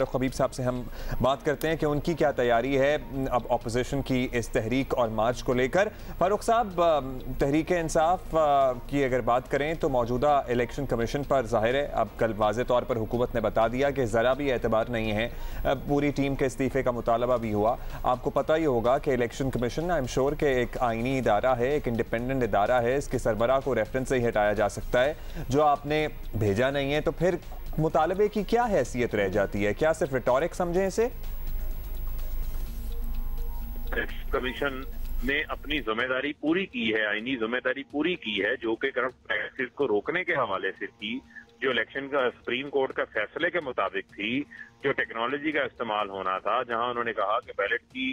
Khabib साहब से हम बात करते हैं कि उनकी क्या तैयारी है अब अपोजिशन की इस तहरीक और मार्च को लेकर। फारूक साहब, तहरीक इंसाफ की अगर बात करें तो मौजूदा इलेक्शन कमीशन पर जाहिर है अब कल वाज़े तौर पर हुकूमत ने बता दिया कि ज़रा भी एतबार नहीं है। पूरी टीम के इस्तीफ़े का मुतालबा भी हुआ। आपको पता ही होगा कि election commission I am sure के एक आइनी इदारा है, एक इंडिपेंडेंट इदारा है, इसके सरबराह को रेफरेंस से ही हटाया जा सकता है। जो आपने भेजा नहीं है तो फिर मुतालबे की क्या हैसियत रह जाती है? क्या सिर्फ रिटॉरिक समझें इसे? कमीशन ने अपनी जिम्मेदारी पूरी की है, आईनी जिम्मेदारी पूरी की है, जो कि करप्ट प्रैक्टिस को रोकने के हवाले से थी, जो इलेक्शन का सुप्रीम कोर्ट का फैसले के मुताबिक थी, जो टेक्नोलॉजी का इस्तेमाल होना था, जहां उन्होंने कहा कि बैलेट की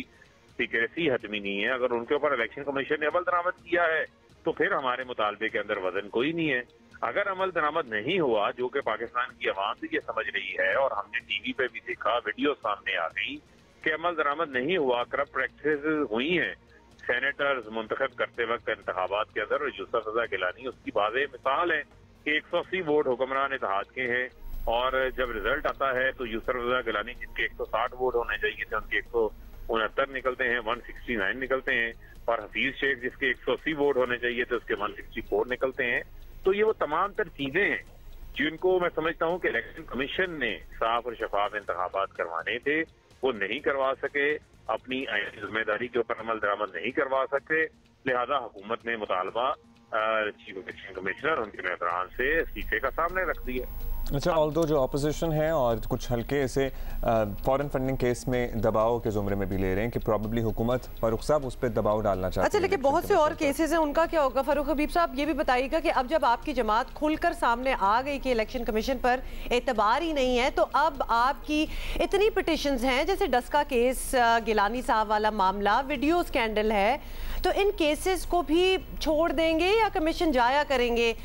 सीक्रेसी हतमी नहीं है। अगर उनके ऊपर इलेक्शन कमीशन ने अमल दरामद किया है तो फिर हमारे मुतालबे के अंदर वजन कोई नहीं है। अगर अमल दरामद नहीं हुआ, जो कि पाकिस्तान की आवाम भी ये समझ रही है और हमने टीवी पे भी देखा, वीडियो सामने आ गई कि अमल दरामद नहीं हुआ, करप्ट प्रैक्टिस हुई हैं सेनेटर्स मुंतखब करते वक्त इंतखाबात के अंदर, और यूसुफ रजा गिलानी उसकी वाज़ेह मिसाल है कि 180 वोट हुक्मरान इत्तेहाद के हैं और जब रिजल्ट आता है तो यूसुफ रजा गिलानी जिनके 160 वोट होने चाहिए थे उनके 169 निकलते हैं, 169 निकलते हैं, और हफीज शेख जिसके 180 वोट होने चाहिए थे उसके 164 निकलते हैं। तो ये वो तमाम तर चीजें हैं जिनको मैं समझता हूँ कि इलेक्शन कमीशन ने साफ और शफाफ इंतखाबात करवाने थे, वो नहीं करवा सके, अपनी जिम्मेदारी के ऊपर अमल दरामद नहीं करवा सके, लिहाजा हुकूमत ने मुतालबा चीफ इलेक्शन कमिश्नर उनके मेहमान से इस्तीफे का सामने रख दिया। अच्छा, ऑल्दो जो अपोजिशन है और कुछ हल्के से फॉरेन फंडिंग केस में दबाव के जुमरे में भी ले रहे हैं कि प्रॉबेबली हुकूमत फारूक साहब उस पर दबाव डालना चाहती है। अच्छा, लेकिन बहुत से और केसेस हैं, उनका क्या होगा? फारूक हबीब साहब ये भी बताइएगा कि अब जब आपकी जमात खुलकर सामने आ गई कि इलेक्शन कमीशन पर एतबार ही नहीं है, तो अब आपकी इतनी पिटिशंस हैं, जैसे डस्का केस, गिलानी साहब वाला मामला, वीडियो स्कैंडल है, तो इन केसेस को भी छोड़ देंगे या कमीशन जाया करेंगे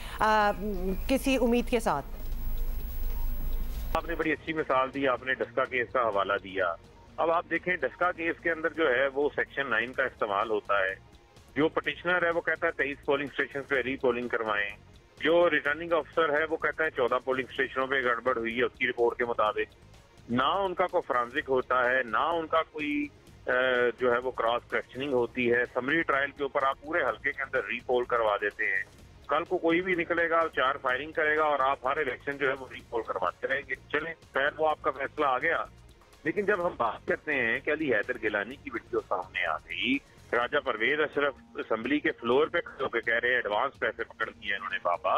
किसी उम्मीद के साथ? आपने बड़ी अच्छी मिसाल दी, आपने डस्का केस का हवाला दिया। अब आप देखें डस्का केस के अंदर जो है वो सेक्शन 9 का इस्तेमाल होता है। जो पटिशनर है वो कहता है 23 पोलिंग स्टेशन पे रीपोलिंग करवाएं, जो रिटर्निंग अफसर है वो कहता है 14 पोलिंग स्टेशनों पे गड़बड़ हुई है उसकी रिपोर्ट के मुताबिक। ना उनका कोई फॉरेंसिक होता है, ना उनका कोई जो है वो क्रॉस क्वेश्चनिंग होती है। समरी ट्रायल के ऊपर आप पूरे हल्के के अंदर रीपोल करवा देते हैं, कल को कोई भी निकलेगा 4 फायरिंग करेगा और आप हर इलेक्शन जो है वो रीपोल करवाते रहेंगे। चलें, खैर वो आपका फैसला आ गया। लेकिन जब हम बात करते हैं कि अली हैदर गिलानी की वीडियो सामने आ गई, राजा परवेज अशरफ असेंबली के फ्लोर पे खड़े होकर कह रहे हैं एडवांस पैसे पकड़ दिए इन्होंने बाबा।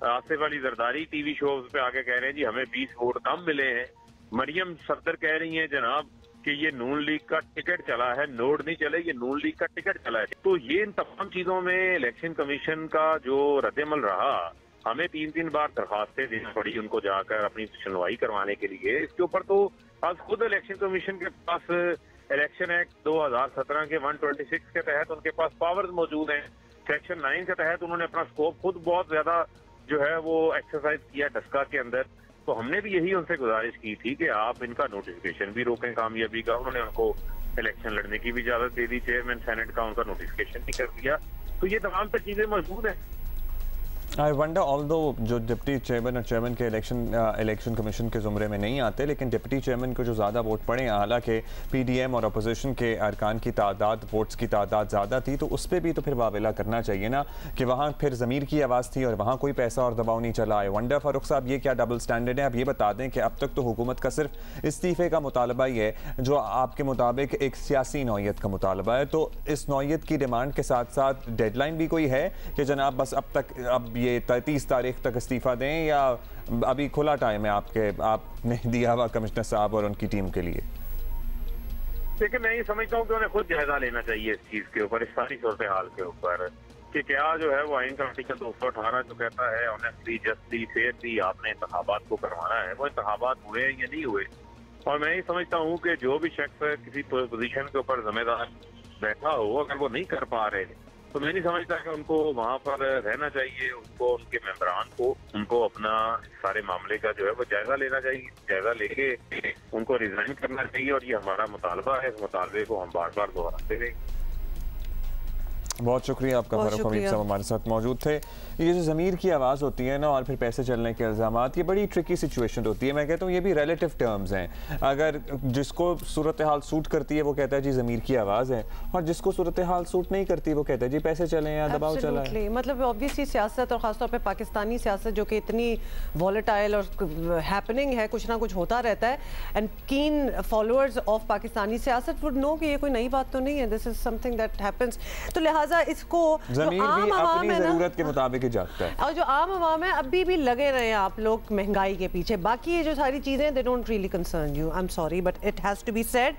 आसिफ अली जरदारी टीवी शोज पे आके कह रहे हैं जी हमें 20 वोट कम मिले हैं। मरियम सफदर कह रही हैं जनाब कि ये नून लीग का टिकट चला है, नोट नहीं चले, ये नून लीग का टिकट चला है। तो ये इन तमाम चीजों में इलेक्शन कमीशन का जो रद्देमल रहा, हमें 3-3 बार दरखास्तें देनी पड़ी उनको जाकर अपनी सुनवाई करवाने के लिए। इसके ऊपर तो आज खुद इलेक्शन कमीशन के पास इलेक्शन एक्ट 2017 के 126 के तहत उनके पास पावर्स मौजूद हैं। सेक्शन 9 के तहत उन्होंने अपना स्कोप खुद बहुत ज्यादा जो है वो एक्सरसाइज किया डस्का के अंदर। तो हमने भी यही उनसे गुजारिश की थी कि आप इनका नोटिफिकेशन भी रोकें कामयाबी का। उन्होंने उनको इलेक्शन लड़ने की भी इजाजत दे दी, चेयरमैन सेनेट का उनका नोटिफिकेशन भी कर दिया। तो ये तमाम तर चीजें मौजूद हैं। आई वंडर ऑल्दो जो डिप्टी चेयरमैन और चेयरमैन के इलेक्शन कमीशन के ज़ुमरे में नहीं आते, लेकिन डिप्टी चेयरमैन को जो ज़्यादा वोट पड़े, हालांकि पीडीएम और अपोजिशन के अरकान की तादाद, वोट्स की तादाद ज़्यादा थी, तो उस पर भी तो फिर वावेला करना चाहिए ना कि वहाँ फिर ज़मीर की आवाज़ थी और वहाँ कोई पैसा और दबाव नहीं चला। आई वंडर फारूक साहब ये क्या डबल स्टैंडर्ड है? आप ये बता दें कि अब तक तो हुकूमत का सिर्फ इस्तीफ़े का मुतालबा ही है, जो आपके मुताबिक एक सियासी नौयत का मुतालबा है। तो इस नौयत की डिमांड के साथ साथ डेडलाइन भी कोई है कि जनाब बस अब ये 30 तारीख तक इस्तीफा दें, या अभी खुला टाइम है आपने दिया हुआ कमिश्नर साहब और उनकी टीम के लिए? देखिए, मैं ये समझता हूँ कि उन्हें खुद जायजा लेना चाहिए इस चीज के ऊपर, इस सारी सूरत हाल के ऊपर, कि क्या जो है वो आइन का आर्टिकल 218 जो कहता है ऑनेस्टली, जस्टली, फेयरली आपने इंतखाबात को करवाना है, वो इंतखाबात हुए या नहीं हुए। और मैं ये समझता हूँ कि जो भी शख्स किसी पोजीशन के ऊपर जिम्मेदार बैठा हो, अगर वो नहीं कर पा रहे तो मैं नहीं समझता कि उनको वहाँ पर रहना चाहिए। उनको, उनके मेंबरान को, उनको अपना सारे मामले का जो है वो जायजा लेना चाहिए। जायजा लेके उनको रिजाइन करना चाहिए और ये हमारा मुतालबा है। इस मुतालबे को हम बार बार दोहराते रहेंगे। बहुत शुक्रिया आपका, फारूक हमीद साहब हमारे साथ मौजूद थे। ये जो ज़मीर की आवाज़ होती है ना और फिर पैसे चलने के इल्ज़ामात, ये बड़ी ट्रिकी सिचुएशन होती है। मैं कहता हूँ ये भी रिलेटिव टर्म्स हैं। अगर जिसको सूरत हाल सूट करती है वो कहता है जी ज़मीर की आवाज़ है, और जिसको सूरत हाल सूट नहीं करती वो कहता है जी पैसे चले या दबाव चला है। मतलब ऑब्वियसली सियासत और ख़ासतौर पर पाकिस्तानी सियासत जो कि इतनी वॉलेटाइल और हैपनिंग है, कुछ ना कुछ होता रहता है, एंड कीन फॉलोअर्स ऑफ पाकिस्तानी सियासत वुड नो कि ये कोई नई बात तो नहीं है, this is something that happens. तो लिहाजा इसको ज़मीर भी अपनी ज़रूरत के मुताबिक ही जागता है, और जो आम आवाम है अभी भी लगे रहे आप लोग महंगाई के पीछे। बाकी ये जो सारी चीज़ें they don't really concern you, I am sorry but it has to be said.